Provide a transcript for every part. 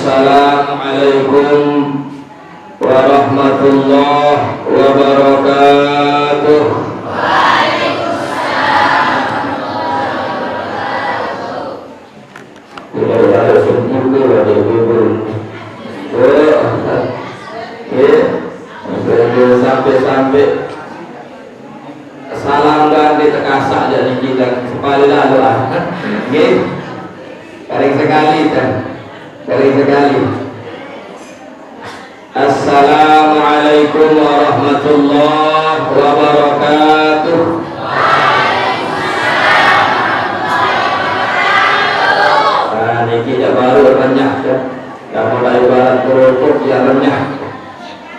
Assalamualaikum warahmatullahi wabarakatuh. Sampai salam ganti tekasak jadi kita kepala lalu kering sekali. Assalamualaikum warahmatullahi wabarakatuh. Nah, ini kita baru renyah ya. Kamu dari barat kerupuk ya renyah.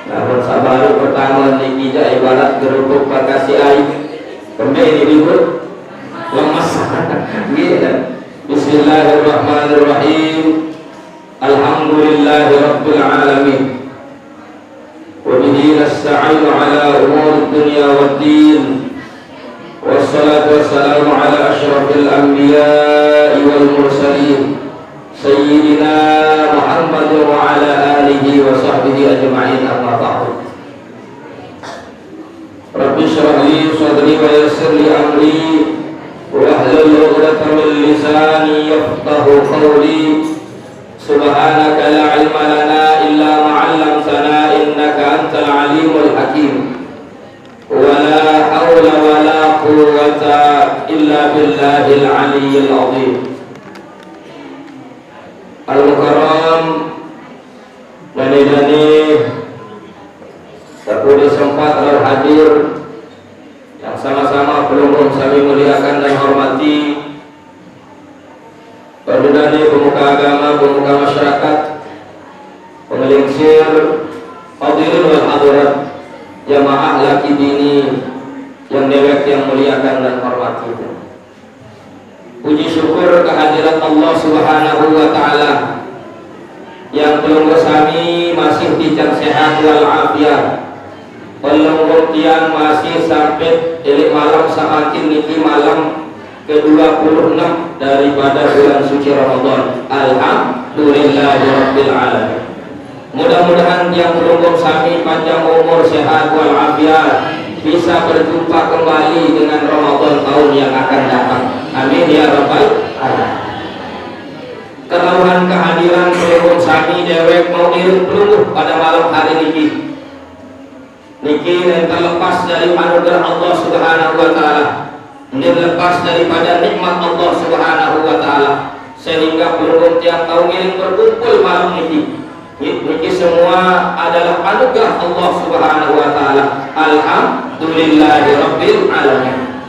Namun sabaru pertama ini kita ibarat kerupuk pakasi air. Kemudian ini dulu lemas. Gitu. Bismillahirrahmanirrahim. Alhamdulillahirabbil alamin. Wa bihi nasta'inu ala umuri dunya waddin. Wassalatu wassalamu ala asyrafil anbiya'i wal mursalin. Sayyidina Muhammad wa ala alihi wa sahbihi ajma'in, amma ba'du. Rabbi shrah li sadri wa yassir li amri wahlul 'uqdatam min lisani yafqahu qawli. Subhanaka la ilma lana illa ma 'allamtana innaka antal alimul hakim. Wa la hawla wa la quwwata illa billahil aliyyil 'azim. Al-Mukarram Dani terpilih sempat hadir yang sama-sama belum kami muliakan dan hormati Perdana pemuka agama, pemuka masyarakat, pengelingsir, hadirin wal hadirat, jamaah laki dini yang dewek yang muliakan dan hormati. Puji syukur kehadirat Allah Subhanahu wa taala yang belum bersami masih dican sehat wal afiat. Belum kemudian masih sampai elik malam samakin niki malam ke-26 daripada bulan suci Ramadan. Alhamdulillahirabbil alamin. Mudah-mudahan yang belum bersami panjang umur, sehat wal afiat, bisa berjumpa kembali dengan Ramadan tahun yang akan datang. Amin ya rabbal alamin. Kelauhan kehadiran pelungguh sami dewek mau iring pelungguh pada malam hari niki yang terlepas dari anugerah Allah Subhanahu wa taala, lepas daripada nikmat Allah Subhanahu wa taala, sehingga pelungguh tiap tahun iring berkumpul malam niki semua adalah anugerah Allah Subhanahu wa taala. Alhamdulillahirabbil alamin.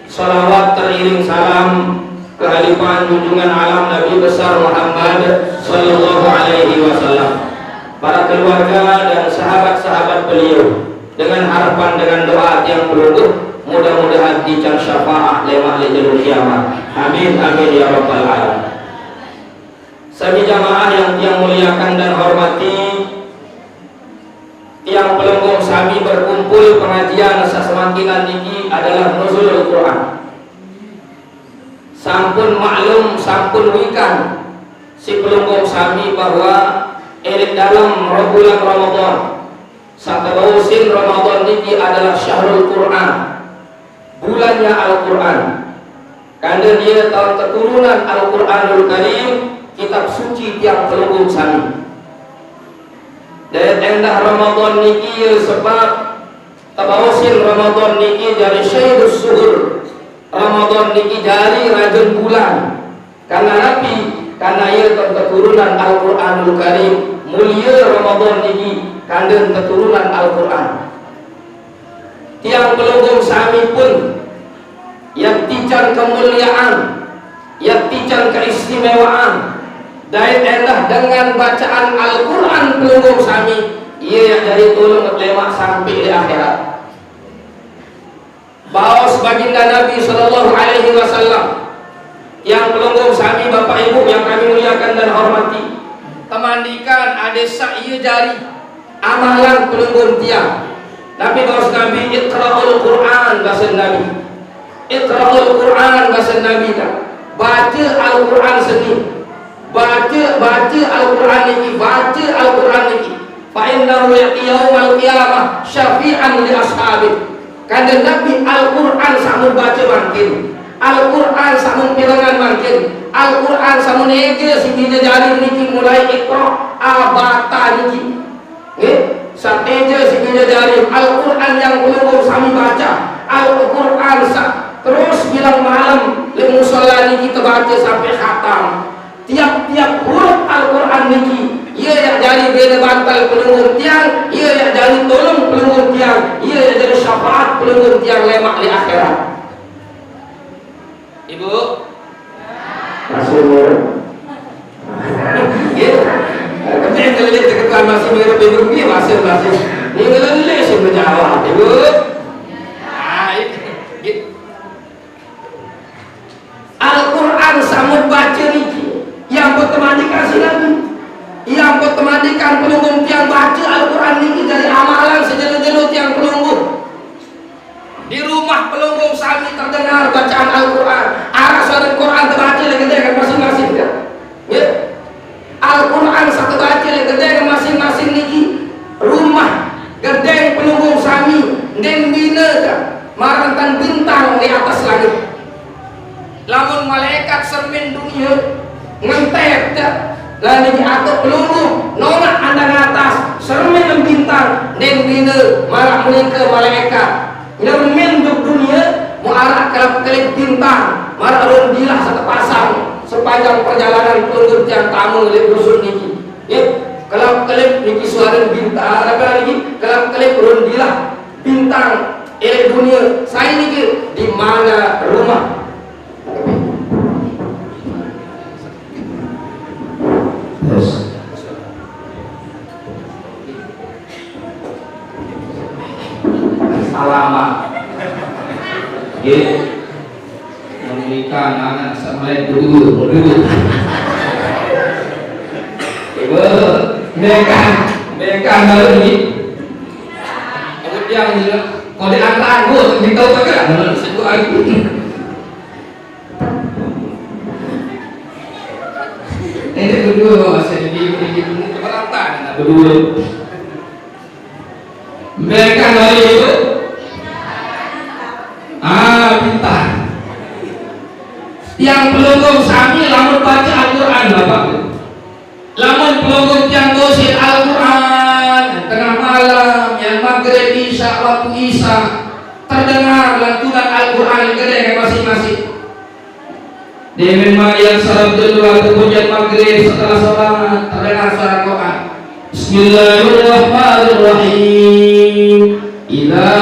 Salawat teriring salam kehalifahan junjungan alam Nabi besar Muhammad sallallahu alaihi wasallam, para keluarga dan sahabat-sahabat beliau, dengan harapan dengan doa yang pelungguh mudah-mudahan dican syafaat lewat lejal kiamat. Amin amin ya rabbal alamin. Sami jamaah yang muliakan dan hormati, yang pelenggung sami berkumpul pengajian sasemakinan ini adalah nuzulul Quran. Sampun maklum, sampun wikan si pelenggung sami bahwa elit dalam bulan Ramadan, sakabausin Ramadan ini adalah syahrul Quran, bulannya Al-Quran. Karena dia tahun keturunan Al-Quranul Karim, kitab suci yang pelungguh sami. Dan endah Ramadan niki sebab tabausin Ramadan niki dari syairus suhur, Ramadan niki dari rajin bulan. Karena Nabi, karena ia keturunan Al-Quranul Karim, mulia Ramadan niki kandung keturunan Al-Quran. Tiang pelungguh sami pun yang tican kemuliaan, yang tican keistimewaan, dan endah dengan bacaan Al-Quran pelungguh sami, ia yang dari tolong lemak sampai di akhirat. Baos baginda Nabi sallallahu alaihi wasallam yang pelungguh sami bapak ibu yang kami muliakan dan hormati, kemandikan adesa ia jari amalan pelungguh tiang. Nabi baos Nabi iqra'ul Quran bahasa Nabi, iqra'ul Quran bahasa Nabi, baca Al-Quran seni. baca Al-Quran niki, baca Al-Quran niki. Fa innahu ya'ti yaumal qiyamah syafi'an li ashabi. Kanjeng Nabi Al-Quran samun baca mangkin, Al-Quran samun pirangan mangkin, Al-Quran samun ege sini jari niki mulai Iqra abata niki. Sateja sini jari Al-Quran yang belum sami baca, Al-Quran terus bilang malam di musala niki kita baca sampai khatam. Tiap-tiap huruf Al-Quran niki ia yang jadi beda bantal pelunggung tiang, ia yang jadi tolong pelunggung tiang, ia yang jadi syafaat pelunggung tiang lemak di akhirat. Ibu masih mirip tapi yang kelihatan keketuan masih mirip ibu ini masih ini kelihatan sih menjawab ibu. Al-Quran samud baca niki yang bertemani kasih Nabi, yang bertemanikan pelunggung tiang baca Al-Quran niki dari amalan sejelo-jelo tiang pelunggung. Di rumah pelunggung sami terdengar bacaan Al-Quran, arah suara Quran terbaca lagi dengan masing-masing kan? Ya. Al-Quran satu baca lagi dengan masing-masing niki rumah gedeng pelunggung sami den bina kan? Marantan bintang di atas langit. Lamun malaikat cermin dunia ngentet lalu diatur peluru nolak anda atas cermin bintang dan bina malah menikah malaikat cermin dunia muarah kelap-kelip bintang malah rondilah satu pasang sepanjang perjalanan peluru yang tamu oleh rusun niki ya kelap-kelip niki suara bintang apa lagi kelap-kelip rondilah bintang dunia saya niki di mana rumah. Alamat memberikan anak sampai dulu ibu mereka lagi kemudian kalau di antara gue kita tahu kan sebut aku ini berdua masih di keberatan berdua mereka lagi itu pintar yang pelunggung sami lamun baca Al-Quran bapak lamun pelunggung yang dosin Al-Quran tengah malam yang maghrib isya waktu isya terdengar lantunan Al-Quran gede masing-masing dengan yang salam kedua kemudian maghrib setelah sholat terdengar suara Quran Bismillahirrahmanirrahim idza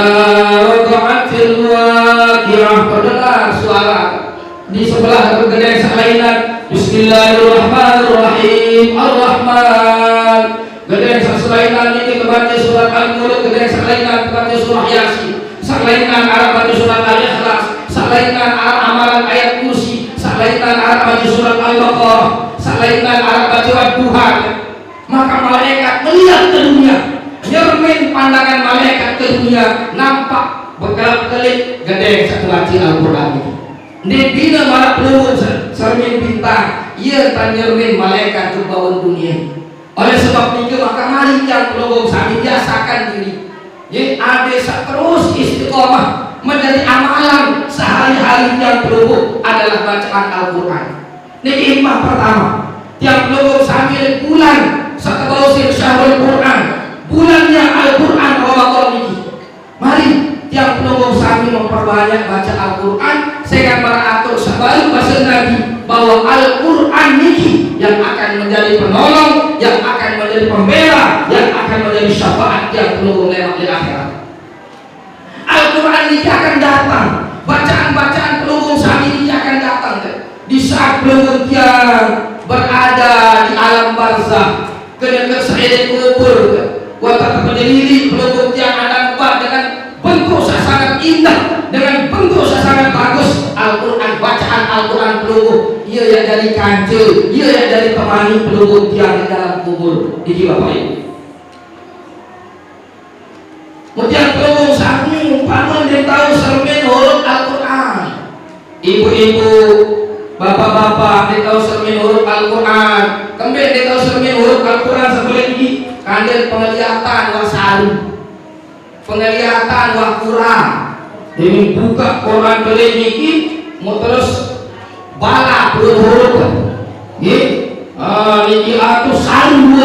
waqa'atil waqi'ah terdengar suara di sebelah kedai selainan Bismillahirrahmanirrahim Ar-Rahman kedai selainan ini kebaca surat Al-Mulk kedai selainan kebaca surah Yasin selainan arah baca surat Al-Ikhlas selainan arah amalan ayat kursi selainan arah baca surat Al-Baqarah selainan arah baca Ad-Duha maka malaikat melihat ke dunia nyermin pandangan malaikat ke dunia nampak berkelap-kelip gedeng satu baca Al-Quran ini dibina malah peluru cermin bintang ia tak nyermin malaikat ke bawah dunia oleh sebab itu maka mari yang peluru sami biasakan diri jadi ada terus istiqomah menjadi amalan sehari-hari yang peluru adalah bacaan Al-Quran ini hikmah pertama yang peluru sami bulan Satawusin Syahrul Quran bulannya Al-Quran Ramadan ini mari yang pelunggung sami memperbanyak baca Al-Quran sehingga meratur sebalik bahasa Nabi bahwa Al-Quran ini yang akan menjadi penolong yang akan menjadi pembela yang akan menjadi syafaat yang pelunggung lewat di akhirat Al-Quran ini akan datang bacaan-bacaan pelunggung sami ini akan datang di saat pelunggung tiang berada di alam barzah kena kesayangan kubur watak penjelili pelunggung tiang ada empat dengan bentuk sangat indah dengan bentuk sangat bagus Al-Quran bacaan Al-Quran pelunggung ia yang dari kancil ia yang dari temani pelunggung tiang di dalam kubur ini Bapak Ibu kemudian pelunggung sami paman dia tahu cermin huruf Al-Quran ibu-ibu bapak-bapak dia tahu sermin huruf Al-Quran, kembali dia tahu sermin huruf Al-Quran sebelah ini, kandil penglihatan wasaru, penglihatan wah kurang. Jadi buka Quran beli ini, mau terus balak huruf, niki aku saru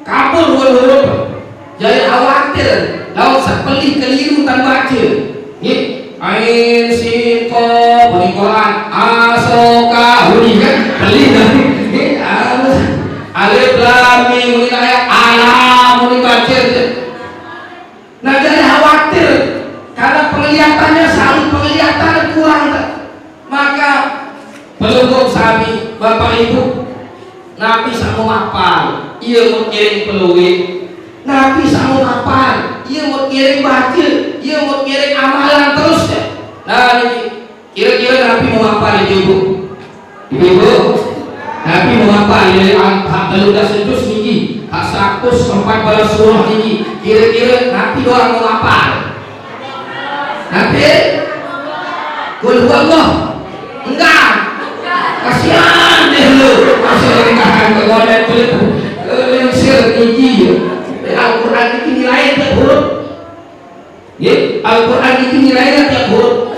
kabur huruf, jadi khawatir, lawan sepelih keliru tan baca, Ain sin ko bunyi Quran asoka bunyi kan beli nih alif lam mim bunyi ayat alam bunyi baca. Nah jadi khawatir karena penglihatannya saling penglihatan kurang, maka pelunggup sami bapak ibu Nabi sama hafal ia mau kirim peluit, Nabi sama hafal ia mau kirim baca, ia mau kirim amalan terus ya. Nah ini kira-kira Nabi mau apa ibu? Nabi mau apa ini? Kalau udah sentus niki, asakus 14 surah niki, kira-kira Nabi doang mau apa? Nabi? Kul huwallah? Enggak. Kasihan deh lu, masih lagi tahan kegoda itu, lensir niki. Al-Quran ini nilainya tiap huruf. Al-Quran ini nilainya tiap huruf.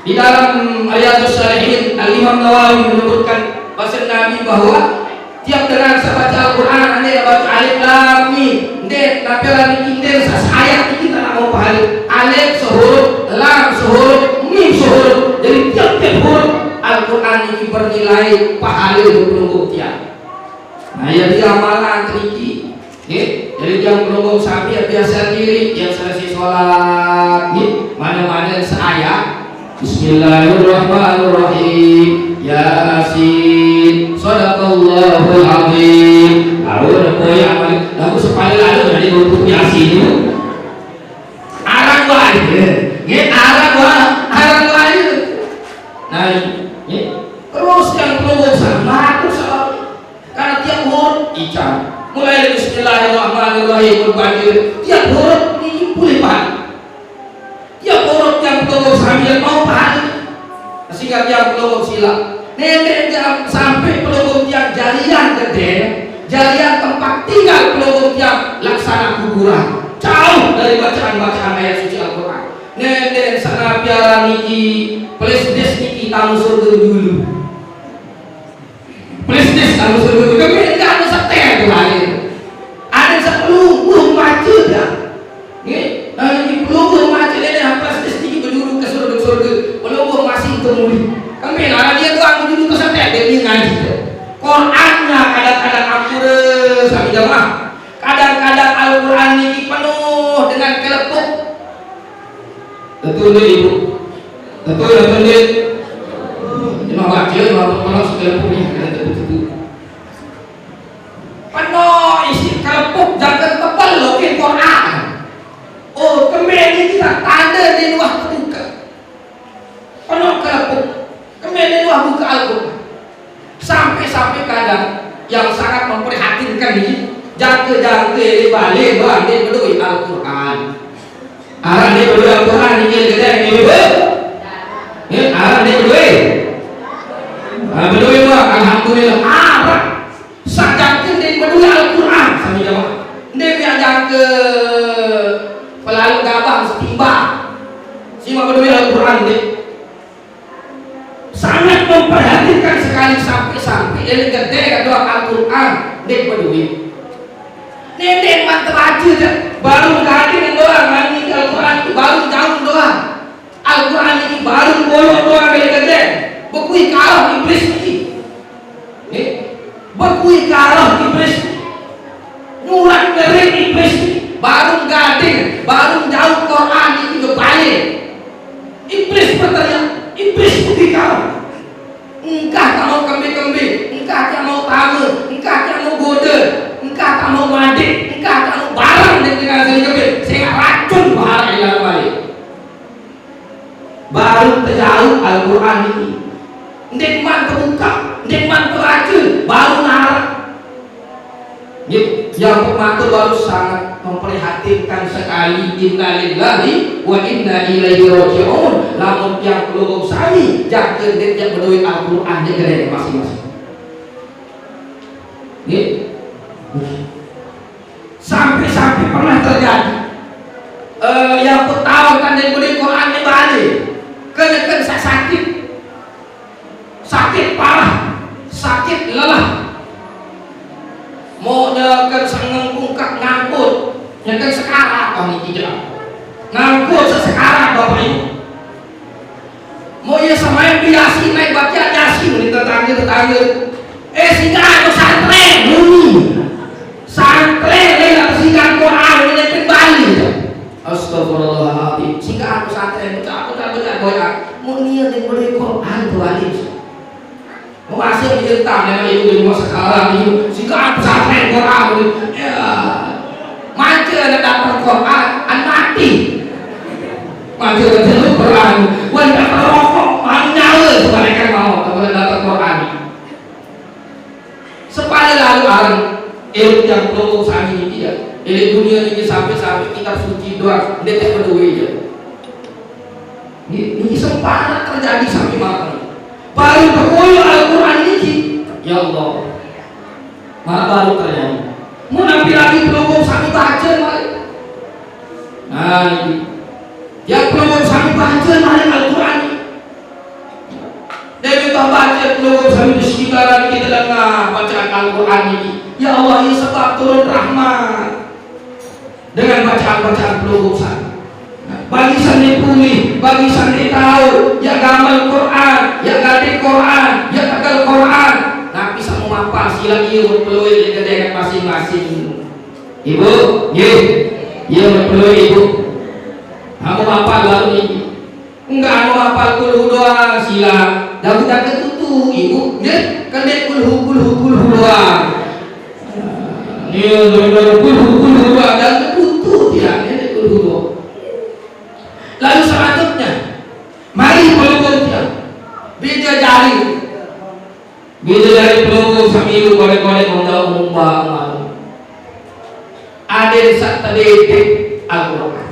Di dalam Riyadhus Shalihin Al-Imam Nawawi menyebutkan bahasa Nabi bahwa tiap dengan saya baca Al-Quran anda baca alif lam mim, tapi orang ini ayat ini kita mau pahami alif sehuruf, lam sehuruf, mim sehuruf. Jadi tiap-tiap huruf Al-Quran ini bernilai pahala 20 tiap. Nah ya di amalan triki. Jadi yang belum sapi biasa diri yang selesai sholat mana-mana seayat Bismillahirrahmanirrahim Yasin Sadaqallahul Azim. Lalu supaya lalu dari untuk Yasin itu arang wajib nah terus yang belum sama terus karena tiap huruf ican mulai dari Bismillahirrahmanirrahim tiap huruf ini boleh paham, tiap huruf yang belum sambil mau paham sehingga tiap belum sila nenek sampai belum tiap jalian gede, jalian tempat tinggal belum tiap laksana kuburan jauh dari bacaan-bacaan ayat suci Al-Quran. Nenek sana biara niki plesdes niki tamu surga dulu, plesdes tamu surga dulu kami enggak ada setel tuh hari ada 10 baca dah ini belum baca nenek plesdes niki berduduk ke surga belum masih temui kami lah dia tuh berduduk ke setel dia ngaji Qurannya kadang-kadang akur sami jamaah, kadang-kadang Al-Quran niki penuh dengan kelepuk. Betul ibu, betul dia. Cuma baca, cuma penuh sekelepuknya, betul. Penuh isi kelepuk, jangan tebal loh ke Quran. Oh, kembali kita tanda di luar terbuka. Penuh kelepuk, kembali di luar buka Al-Quran. Sampai kadang yang sangat memprihatinkan ini, jangke di balik berdua Al-Quran. Arah dia berdua Al-Quran ini gede ini arah dia berdua alhamdulillah arah sajangke dia berdua Al-Quran sami jamaah dia biar ke pelalu gabang setimbang simak berdua Al-Quran dia sangat memperhatikan sekali sampai ini gede kedua Al-Quran dia berdua nenek mantap aja baru hadir doang ini Al-Quran itu baru jauh doang Al-Quran ini baru bolong doang dari gede bekui kalah iblis ini bekui kalah iblis mulai dari iblis baru gading baru jauh Quran itu balik iblis berteriak iblis bekui kalah engkau tak mau kembing-kembing engkau tak mau tamu engkau tak mau goda engkau tak mau mandi, engkau tak mau barang dengan sehingga sehingga racun bahaya yang balik. Baru terjauh Al-Quran ini, nikmat terbuka, nikmat teracun, baru narap. Yang pematul baru sangat memprihatinkan sekali. Inna lillahi wa inna ilaihi raji'un. Namun yang belum sami, jangan aja dia berdua Al-Quran dia gede masing-masing. Sampai pernah terjadi yang tahu kan dia berdua Quran dia baca kena sakit parah, sakit lelah, mau nyekan sengengkungkak ngangkut, nyekan sekarang kami tidak ngangkut sekarang bapak ibu, mau ya sama yang biasi naik baca Yasin di tetangga, sehingga ada santren, lewat sehingga Quran ini kembali, astagfirullahaladzim, sehingga ada santren baca goyang, mau niat yang boleh Quran tu alim. Masih ditentang dengan ibu di masa sekarang itu sehingga pesantren Quran ya macam ada dapat Quran an mati macam ada Quran wanda perokok manyawa mereka mau kalau dapat Quran sepala lalu orang yang perlu sami ini dia dunia ini sampai kita suci doang detek berdua ini sempat terjadi sampai malam baru berkoyo Al-Quran ini ya Allah mana baru terjadi mau nabi lagi belum sami baca mari nah ini yang belum sami baca mari Al-Quran dan kita baca belum sami di sekitar kita dengar bacaan Al-Quran ini ya Allah ini sebab turun rahmat dengan bacaan-bacaan belum sami bagi sandi pulih, bagi sandi tahu, ya gamal Quran, ya gade Quran, ya tegal Quran. Nah bisa mengapa sila iya berpeluit di kedai masing-masing. Ibu, iya berpeluit ibu. Kamu apa baru ini? Enggak mau apa kulhu doang sila. Dapat tak tutu ibu, ya kedai kulhu doang. Iya kulhu doang dan tutu dia kedai kulhu doang. Lalu selanjutnya mari pelukung bija jari pelukung samilu golek-golek umbang ada satu dedek Al-Quran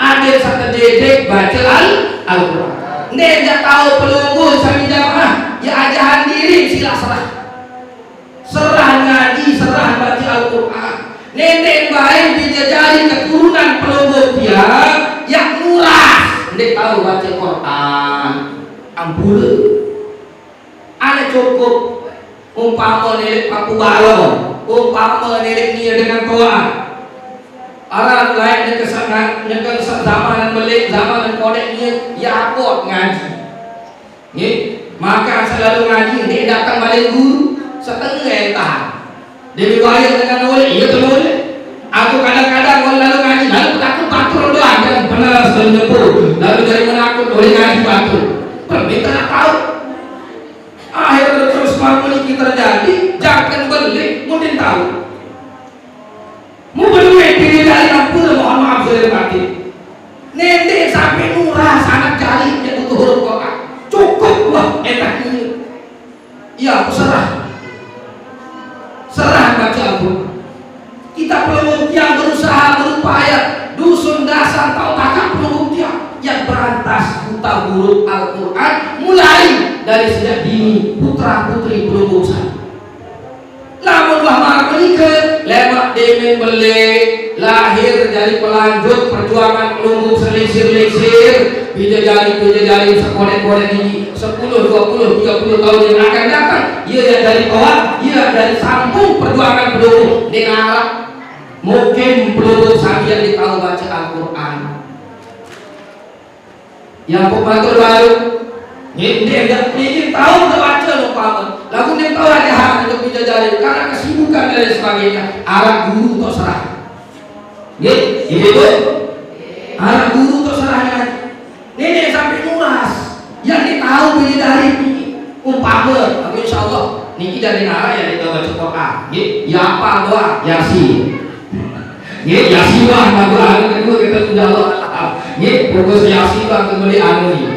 ada satu dedek baca Al-Quran dia tahu pelukung sami jamaah ya ajahan diri sila serah ngaji serah baca Al-Quran nenek baik bija jari keturunan pelukung dia yang murah, dia tahu baca Quran, ampun, ada cukup, umpama nelik paku balon, umpama nelik niat dengan Tuhan, orang lain yang kesangan, yang zaman melik, zaman kodek niat, ya akut ngaji, maka selalu ngaji, dia datang balik guru, setengah yang tahan, dia dibayar dengan oleh, iya boleh. Aku kadang-kadang kalau lalu ngaji, lalu takut batur doang kan benar senyepur. Lalu dari mana aku boleh ngaji batur? Permintaan tahu. Akhirnya terus makmuni kita terjadi, jangan beli, mungkin tahu. Mau beli diri dari ampun, mohon maaf saya mati. Nenek sampai murah sangat jari yang butuh huruf Quran. Cukup wah enak ini. Ya aku serah baca Al-Quran. Kita peluk yang berusaha berupaya dusun dasar tahu takkan peluk yang berantas buta huruf Al-Quran mulai dari sejak dini putra putri peluk saya. Namun bahwa menikah lewat demen belik lahir dari pelanjut perjuangan peluk selisir bija-jari sekonek-konek ini 10, 20, 30 tahun yang akan datang ia dari bawah ia dari sambung perjuangan peluk dengan Arab mungkin peluru sami yang ditahu baca Al-Quran yang pembantu baru dia tahu baca lupa lalu dia tahu ada hak untuk dijajari karena kesibukan dan sebagainya arah guru atau serah itu arah guru atau serahnya ini sampai nuras yang ditahu bidadari umpama aku insya Allah niki dari nara yang ditahu baca Quran ya apa doa Yasin Yasin lah lagu anu kedua kita sudah Allah fokus Yasin lah kembali anu ini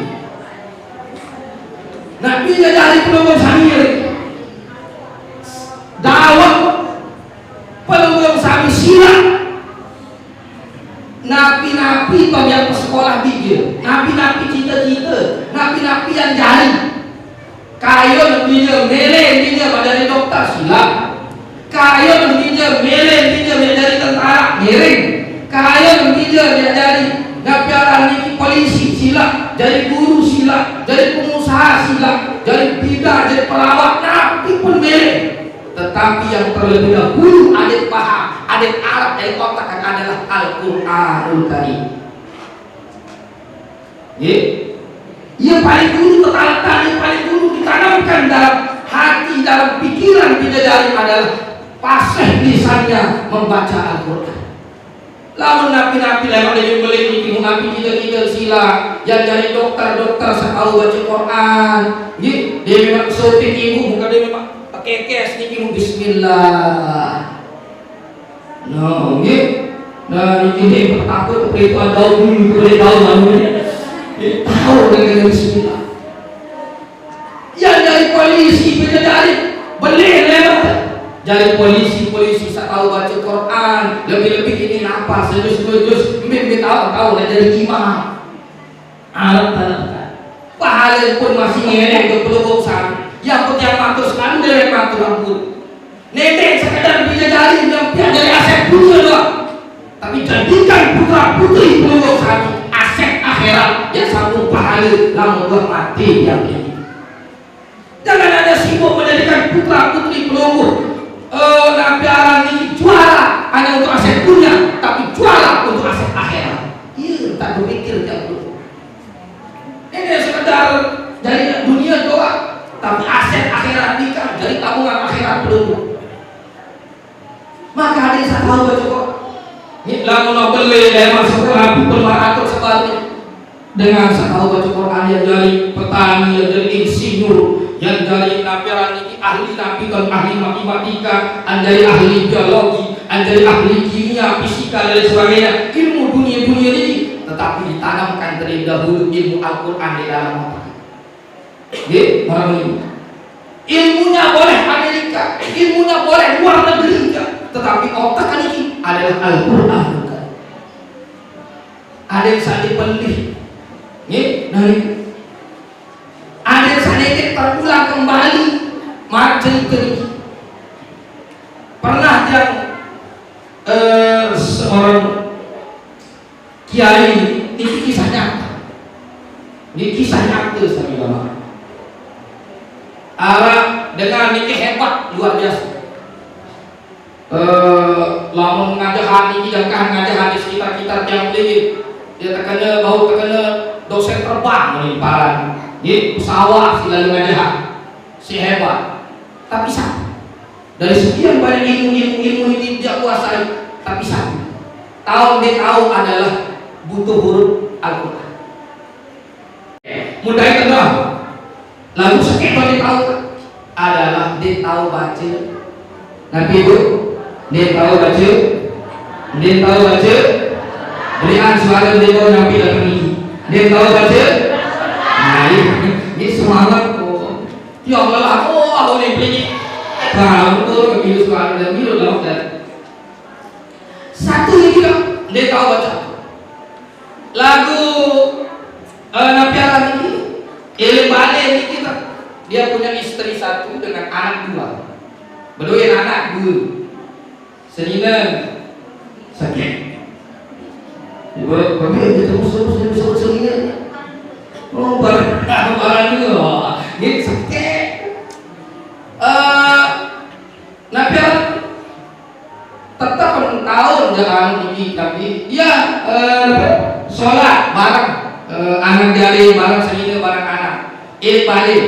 nah bila dari pelunggung samir dawah pelunggung sami silang napi-napi yang sekolah bijil, napi-napi cita-cita, napi-napi yang jari kayon bijil, mele bijil dari dokter silap, kayon bijil, mele bijil dari tentara miring, kayon bijil dari napiaran niki polisi silap, dari guru silap, dari pengusaha silap, dari bidan, dari pelawak, napi pun mele. Tetapi yang terlebih dahulu adik paham, adik Arab dari otak adalah Al-Quranul Karim. Yang paling dulu tertanam, yang paling dulu ditanamkan dalam hati, dalam pikiran bidadari adalah fasih lisannya membaca Al-Quran. Lamun napi-napi lewat dari beli ini, napi kita sila, yang dari dokter sekau baca Quran, dia memang sopir ibu, bukan dia memang kekes niki bismillah. No, nah niki takut itu ada dulu boleh tahu namanya. Tahu dengan bismillah. Yang dari polisi bidadari boleh lewat. Dari polisi saya tahu baca Quran, lebih-lebih ini apa? Sedus mimpi tahu dari imam. Arab pahala pun masih ngeleng ke pelubuk sana. Yang penting matur sekali dari matur ampun. Nenek sekadar bidadari yang dari aset dunia doang. Tapi jadikan putra putri pelubuk kami aset akhirat yang sambung pahala lamun mati yang ini. Jangan ada sibuk menjadikan putra putri pelubuk nabiaran ini juara hanya untuk aset dunia, tapi juara untuk aset akhirat. Iya, tak berpikir tak perlu. Ini sekedar dari dunia doang. Tapi aset akhirat nikah dari tabungan akhirat belum. Maka ada yang saya tahu baca kok. Lamun beli dari sekolah people maraton sebalik dengan saya tahu baca Quran yang dari petani, yang dari insinyur, yang dari nabiaran ini ahli nabi dan ahli matematika, yang dari ahli biologi, yang dari ahli kimia, fisika dan sebagainya. Ilmu dunia ini tetapi ditanamkan terlebih dahulu ilmu Al-Quran di dalam otak. Orang ini ilmunya boleh Amerika, ilmunya boleh luar negeri, tetapi otak ini adalah Al-Quran. Ada yang saya dipelih, ada yang saya terulang kembali macam ini. Pernah yang seorang kiai, ini kisah nyata, saya bilang. Arab dengan niki hebat luar biasa. Lamun ngajahan niki jangkaan ngajahan di sekitar tiang beli, dia terkena bau terkena dosen terbang nih paran, pesawat selalu ngajahan si hebat. Tapi satu dari sekian banyak ilmu ini dia kuasai, tapi satu dia tahu adalah butuh huruf Al-Quran. Mudah kenal. Lalu sekitar dia tahu adalah dia tahu baca Nabi itu, dia tahu baca berian suara dia tahu Nabi datang ini, dia tahu baca. Nah ini semangat kok. Ya Allah, aku ini beli kamu tuh begitu suara dan biru lah dan satu lagi dia tahu baca lagu Nabi Arab ini. Ilmu balik ini kita, dia punya istri satu dengan anak dua, berdua anak dua, sehingga sakit. Bapak itu terus sehingga, barang juga, ini sakit. Nabi tetap tahun jangan ini, tapi dia sholat bareng. Anak jari barang sehingga barang anak balik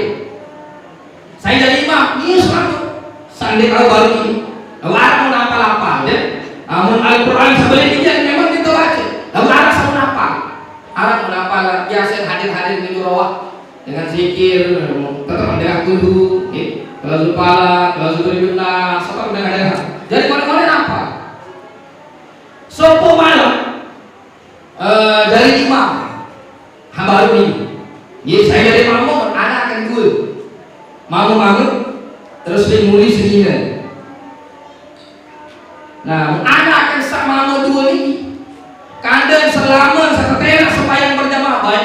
saya jadi imam ini selalu sandi tahu baru ini lalu apa ya namun Al-Quran sebenarnya memang kita baca lalu arah sama apa biasa hadir di roh dengan zikir tetap dengan kudu kalau zupala kalau zubribuna tetap dengan jadi mana-mana apa sopo malam dari imam baru ini, saya dari mamu, anak akan gue, mamu terus dimulai sehingga. Nah, anak akan sama mamu dua ini, kanda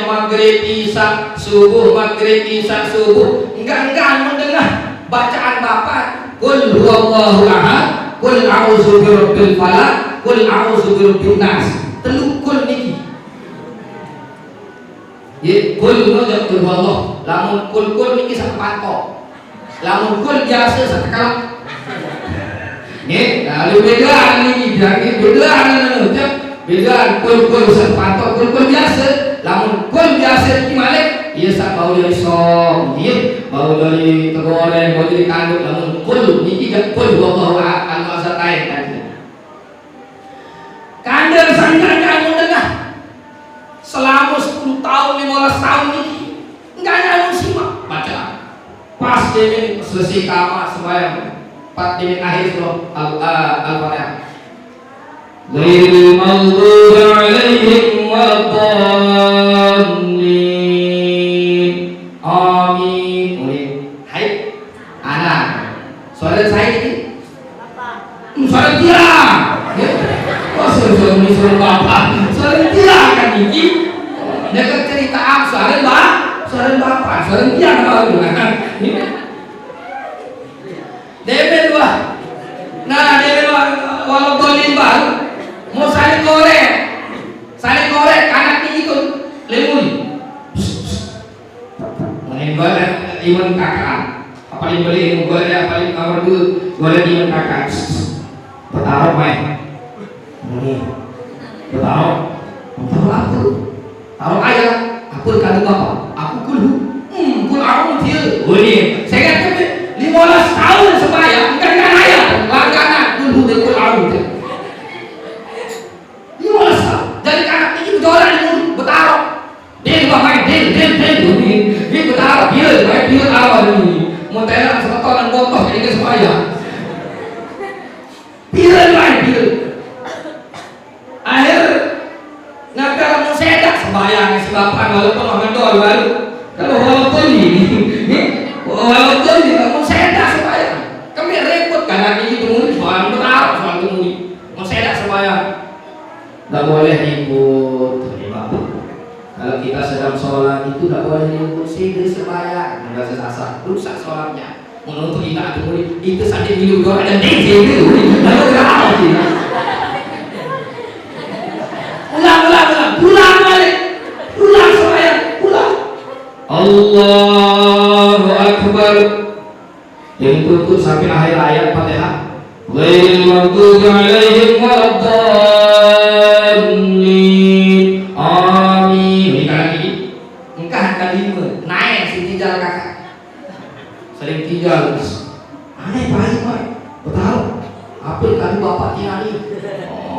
mulai maghrib isya subuh maghrib isya subuh enggak mendengar bacaan bapak qul huwallahu ahad qul a'udzu birabbil falaq qul a'udzu birabbin nas telukul niki ye qul qul huwallah lamun qul niki sak patok lamun qul biasa sak kalak nih lalu bedaan niki bedaan bedaan kul sak patok kul biasa lamun kul biasa iki malik ieu sak bau dari sok ieu bau dari tegoreng bau dari kanduk lamun kul niki gak kul wallahu a'lam masatain kan kandel sangkan kamu dengar selama 10 tahun 15 tahun niki enggak ada simak baca pas dia selesai kamar sembahyang 4 menit akhir surah Al-Fatihah ghairil maghdubi 'alaihim waladdallin amin mulai hai anak soalan saya ini soalan dia oh soalan bapak soalan dia kan ini dekat cerita soalan bapak soalan dia kalau Debel wah, nah debel wah, walau dolin baru, mau saling korek, anak ini ikut lemuri, menembak iman kakak, apa yang beli iman goreng, apa yang kamar dulu goreng iman kakak, bertaruh main, bertaruh aku, taruh ayah, aku kali bapak, aku kul aku dia, boleh, saya kata 15 tahun sembahyang bukan raya langganan dulu dekul awal 15 tahun jadi anak ini berdoa dulu bertaruh dia main dia bertaruh dia awal ini mau telan sekotoran botoh jadi sembahyang dia akhir ngagak mau sedak sembahyang si bapak walaupun mendoa baru kalau walaupun ini kamu sedak sembahyang kami repot karena ini temui soal temui mau sedak sembahyang tidak boleh ikut kalau kita sedang sholat itu tidak boleh ikut sehingga sembahyang tidak sesasa rusak sholatnya menurut kita temui itu saja hidup doa dan DJ itu lalu berapa sih pulang balik sembahyang Allahu Akbar yang tutup sampai akhir ayat Fatihah ghairil maghdubi 'alaihim waladdallin amin ini kali engkah kalima naik si tijal kakak sering tijal aneh baik betul apa kali bapak tiari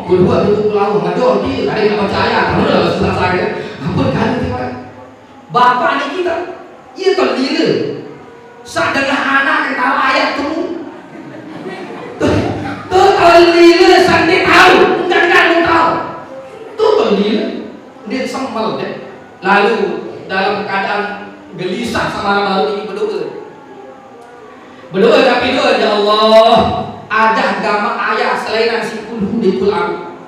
kedua itu pulau ngajol dia tadi nggak percaya kamu udah selesai apa kali tiari bapak ini kita iya terlila saat dengan anak yang tahu ayat itu tuh terlila saat dia tahu enggak tahu tuh terlila dia sempel deh lalu dalam keadaan gelisah sama baru ini berdoa tapi doa ya Allah ada agama ayat selain nasi puluh di pulau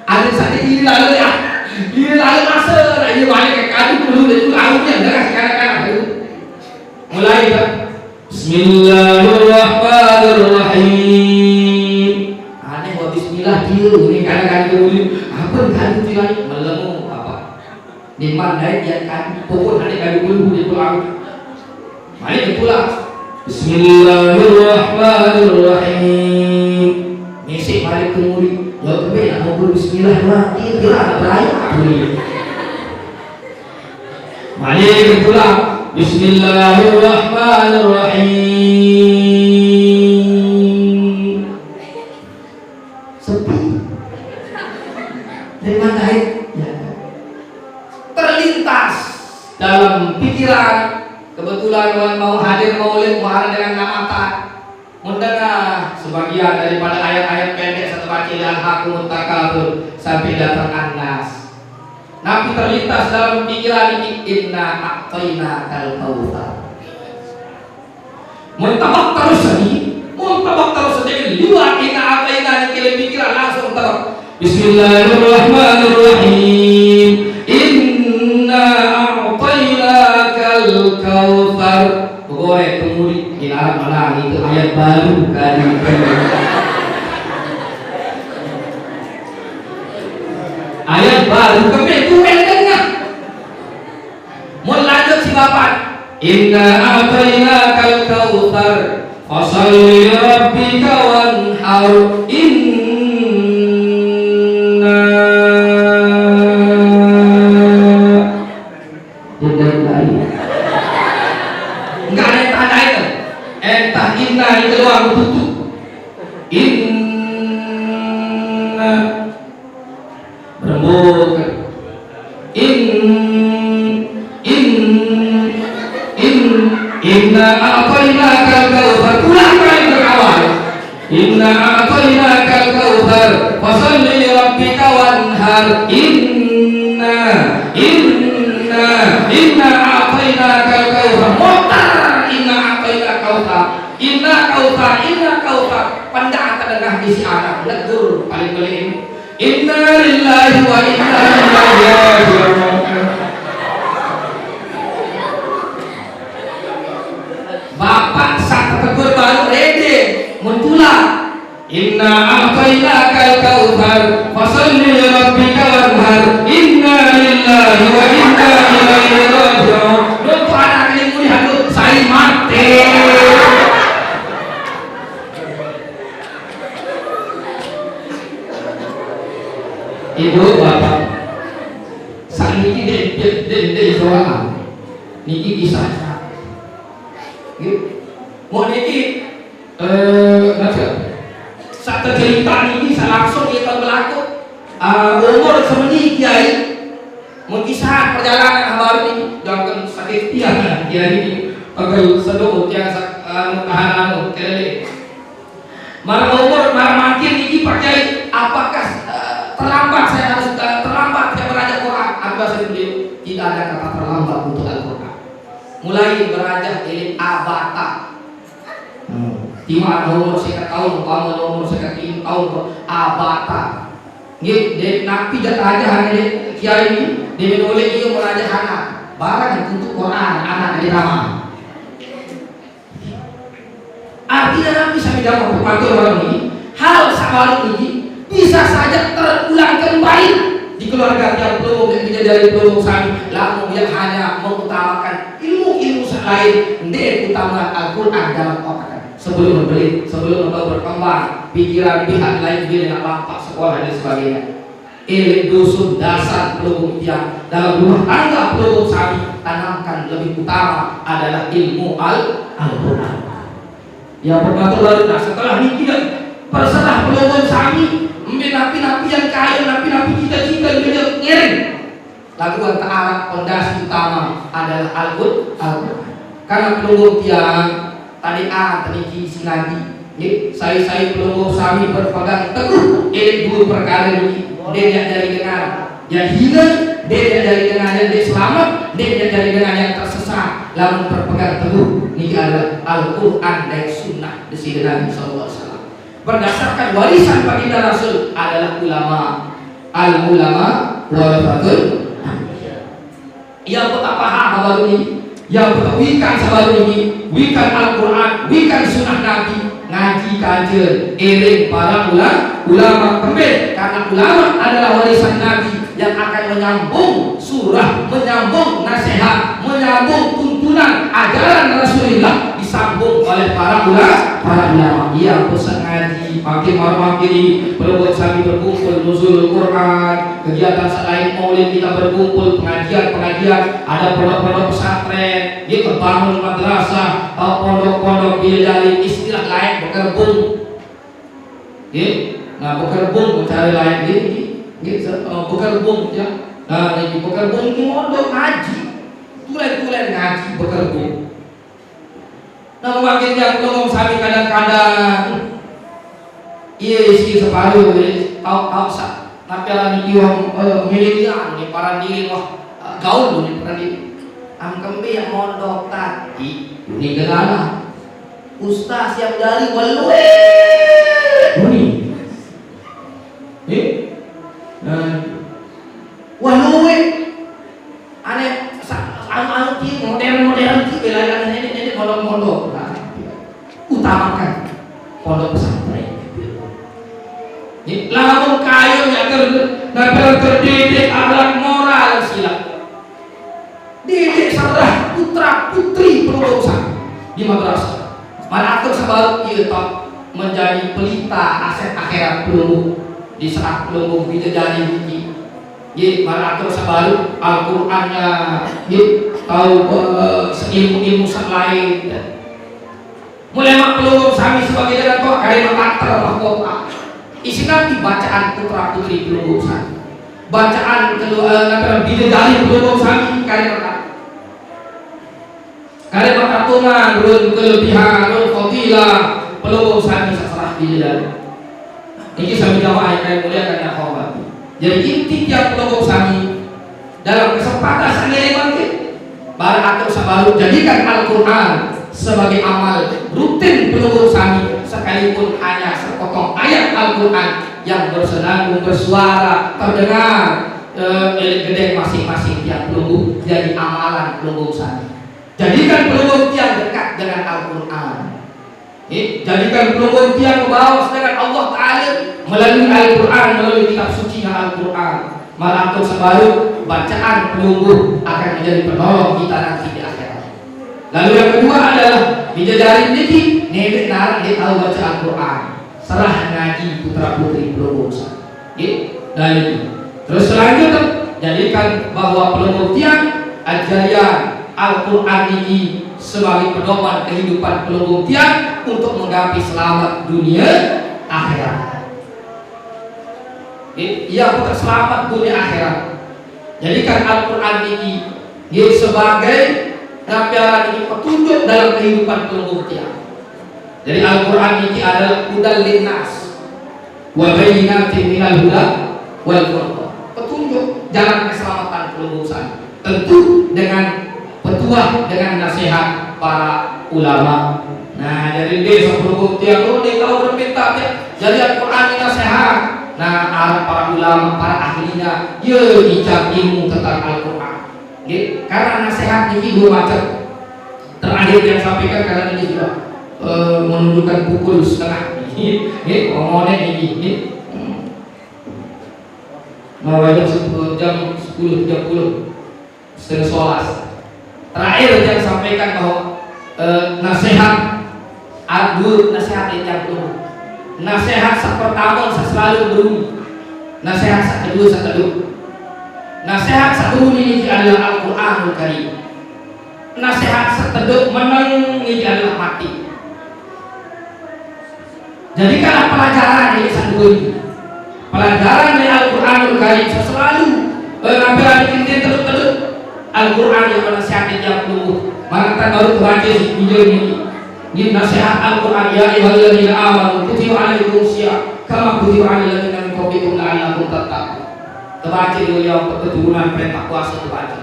ada saat ini lalu ya dia lalu masa dia balik ke kadu dulu itu lautnya dah sekarang dulu mulai kan Bismillahirrahmanirrahim aneh buat bismillah dia ini kadang-kadang dulu apa kadu dia melemu apa di mana dia kan pokok ada kadu dulu di pulau balik ke pulau Bismillahirrahmanirrahim misi balik ke murid ya kebe nak mau bismillah mati dia ada beraya mari pulang Bismillahirrahmanirrahim sepi dari mana ya terlintas dalam pikiran kebetulan mau hadir maulid muharram dengan namata mendengar sebagian daripada ayat-ayat pendek satu baca al-haqqul takabur sampai datang An-Nas. Nabi terlintas dalam pikiran ini inna a'tainakal kautsar. Muntabak terus dengan liwat inna a'tainakal pikiran langsung terus. Bismillahirrahmanirrahim. Inna baru kali ayat baru itu pendeknya mau lanjut si bapak inna a'tainakal kautsar fasalli rabbika wanhar enggak ada yang tanda itu entah inna itu doang tutup inna berembuk inna a'tainakal kautsar ulang kali berawal inna a'tainakal kautsar fasalli li rabbika wanhar inna a'tainakal kautsar motar inna kautsar pandang tengah isi anak negur paling paling inna lillahi wa inna ilaihi raji'un bapak sak tegur baru rede muntulah inna a'tainakal kautsar fasalli li rabbika wanhar inna lillahi wa inna ilaihi raji'un lupa anak ini melihat saya mati ibu bapak saat ini dia soal niki kisah mau niki saat cerita niki langsung kita berlaku umur semeni kiai mau kisah perjalanan baru ini jangan sakit tiang kiai ini pegel sedot yang tahan kele marah umur marah makin niki pakai apakah terlambat saya harus terlambat saya belajar Quran apa saya beliau tidak ada kata terlambat untuk Al-Quran mulai belajar dari abata timah nomor saya tahun paman nomor saya tahun abata dia napi jatah aja hanya kiai ini dia oleh dia belajar anak barang untuk Quran anak dari ramah artinya nabi sampai dapat berpatur orang ini hal sama ini bisa saja terulang kembali di keluarga yang belum dari belum sami lalu yang hanya mengutamakan ilmu lain dia utamakan Al-Quran dalam otak sebelum membeli sebelum berkembang pikiran pihak lain dia dengan bapak sekolah dan sebagainya ilmu dusun dasar pelubung yang dalam rumah tangga pelubung sami tanamkan lebih utama adalah ilmu Al-Quran yang berbatul lalu setelah ini perserah pelubung sami napi-napi yang kaya, napi-napi cita-cita dia ngiring. Lagu antara fondasi utama adalah Al-Quran. Karena pelunggung tiang tadi tadi sinadi. Saya pelunggung sami berpegang teguh. Ini dua perkara ini. Dia dari dengan yang hina, dia dari dengan yang selamat, dia dari dengan yang tersesat. Lalu berpegang teguh. Ini adalah Al-Quran dan Sunnah di sini Nabi SAW. Berdasarkan warisan baginda Rasul adalah ulama al-ulama warasatul yang tak paham baru ini yang tak wikan sabaru ini wikan Al-Quran wikan sunnah Nabi ngaji kajian iring para ulama kembali karena ulama adalah warisan Nabi yang akan menyambung surah, menyambung nasihat, menyambung tuntunan ajaran Rasulullah disambung oleh para ulama. Ia pesan ngaji, makin berbuat sami berkumpul nuzul Quran, kegiatan selain maulid kita berkumpul, pengajian, ada pondok-pondok pesantren, kita bangun madrasah, pondok-pondok dari istilah lain bekerbung. Nah bekerbung mencari lain bekerbung ya. Nah ini bekerbung ini mondok ngaji, tulen ngaji bekerbung. Nah makin yang belum sami kadang-kadang iya isi separuh tahu sak napialan iwang milenial nih para diri wah gaul nih para diri kembe yang mondok tadi ini gegana ustaz yang dari walue ini walue aneh anu modern belajar ini mondok-mondok utamakan terdidik akhlak moral silap. Didik sarah putra putri peluru di madrasah. Mana atur sebab ieu menjadi pelita aset akhirat peluru di saat peluru bidadari iki. Ye mana atur sebab Al-Qur'annya ye tahu ilmu-ilmu lain. Mulai mak peluru sami sebagai jalan kok kalimat akter mahkota. Isinya bacaan putra putri peluru sami. Bacaan kedua bidadari peluru sami kalimat aturan run kelebihan run fadilah peluru sami seserah bidadari. Ini sami jamaah yang mulia kan akhwat. Jadi inti tiap peluru sami dalam kesempatan sendiri bangkit. Baru atur sabaru jadikan Al-Qur'an sebagai amal rutin peluru sami sekalipun hanya sepotong ayat Al-Qur'an yang bersenandung bersuara terdengar gede masing-masing tiap peluru jadi amalan peluru sami. Jadikan peluru yang dekat dengan Al-Qur'an. Jadikan peluru yang membawa dengan Allah Ta'ala melalui Al-Qur'an, melalui kitab suci Al-Qur'an. Malah untuk sebaru bacaan peluru akan menjadi penolong kita nanti di akhirat. Lalu yang kedua adalah bidadari niki nenek narang dia tahu baca Al-Qur'an. Serah ngaji putra putri peluru. Dan terus selanjutnya jadikan bahwa pembuktian ajaran Al-Qur'an ini sebagai pedoman kehidupan pembuktian untuk menggapai selamat dunia akhirat. Ia putar selamat dunia akhirat. Jadikan Al-Qur'an ini sebagai nabiaran ini petunjuk dalam kehidupan pembuktian. Jadi Al-Qur'an ini adalah hudal linnas wa bayyinatin minal huda wal furqan. Petunjuk jalan keselamatan pelunggusan. Tentu dengan petuah dengan nasihat para ulama. Nah, jadi dia pembuktian dia tahu berminta jadi Al-Qur'an ini nasihat. Nah, para ulama, para ahlinya dicap ilmu tentang Al-Qur'an. Karena nasihat ini dua macam. Terakhir yang sampaikan karena ini sudah menunjukkan pukul setengah. Ngomongnya ini. Mau jam 10.30 setengah 11. Terakhir yang sampaikan bahwa nasihat nasihat yang kedua. Nasihat pertama selalu beruni. Nasihat kedua nasihat ini adalah Al-Qur'anul Karim. Nasihat seteduh menang ini adalah mati. Jadikanlah pelajaran ini satu pelajaran dari Al-Qur'anul Karim selalu nampilkan terus Al-Qur'an yang menasihati yang dulu. Maka baru baca video ini nasihat Al-Qur'an ya ayyuhalladzina amanu kutiba alaikumus syiyam kama kutiba alal ladzina min qablikum la'allakum tattaqun. Terbaca dulu yang keturunan perintah puasa terbaca.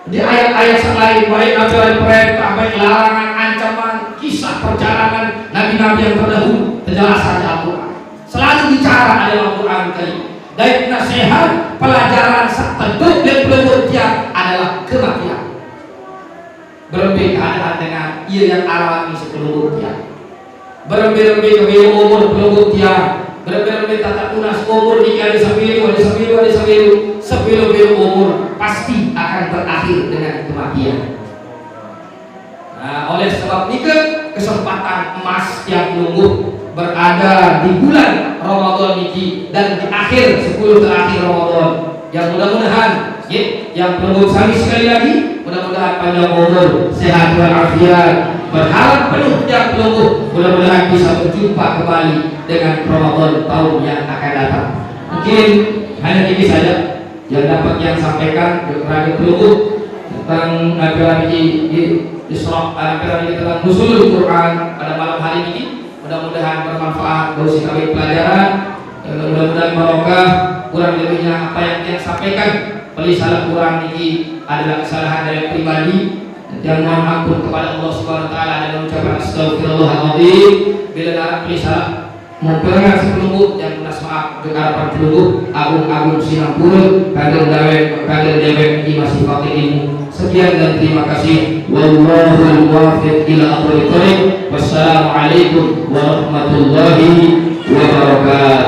Di ayat-ayat selain baik ajaran perintah, baik larangan, ancaman, kisah perjalanan nabi-nabi yang terdahulu, penjelasan Al-Qur'an. Selalu bicara adalah Al-Qur'an Karim. Dan nasihat pelajaran seteduh dan pembuktian adalah kematian. Berbeda keadaan dengan ia yang alami sebelum pembuktian. Berbeda umur pembuktian. Berbeda tata tunas umur nikah di sebelum umur pasti akan berakhir dengan kematian. Nah, oleh sebab itu kesempatan emas yang menunggu berada di bulan Ramadan ini dan di akhir 10 terakhir Ramadan. Yang mudah-mudahan yang perlu kami sekali lagi mudah-mudahan panjang umur, sehat walafiat, berharap penuh yang menunggu mudah-mudahan bisa berjumpa kembali dengan Ramadan tahun yang akan datang. Mungkin hanya ini saja yang dapat yang sampaikan kepada pelunggu tentang nabi Isra tentang nusulul Quran pada malam hari ini. Mudah-mudahan bermanfaat bagi kami pelajaran. Mudah-mudahan barokah. Kurang lebihnya apa yang kita sampaikan salah kurang ini adalah kesalahan dari pribadi. Dan mohon ampun kepada Allah Subhanahu wa taala dan mengucapkan astagfirullahaladzim. Bila ada salah memperkenalkan sebelum yang minta maaf kepada para pelunggu agung Singapura kader dewek ini masih pakai ilmu. Sekian dan terima kasih. Wallahul muwaffiq ila aqwamit thoriq. Wassalamualaikum warahmatullahi wabarakatuh.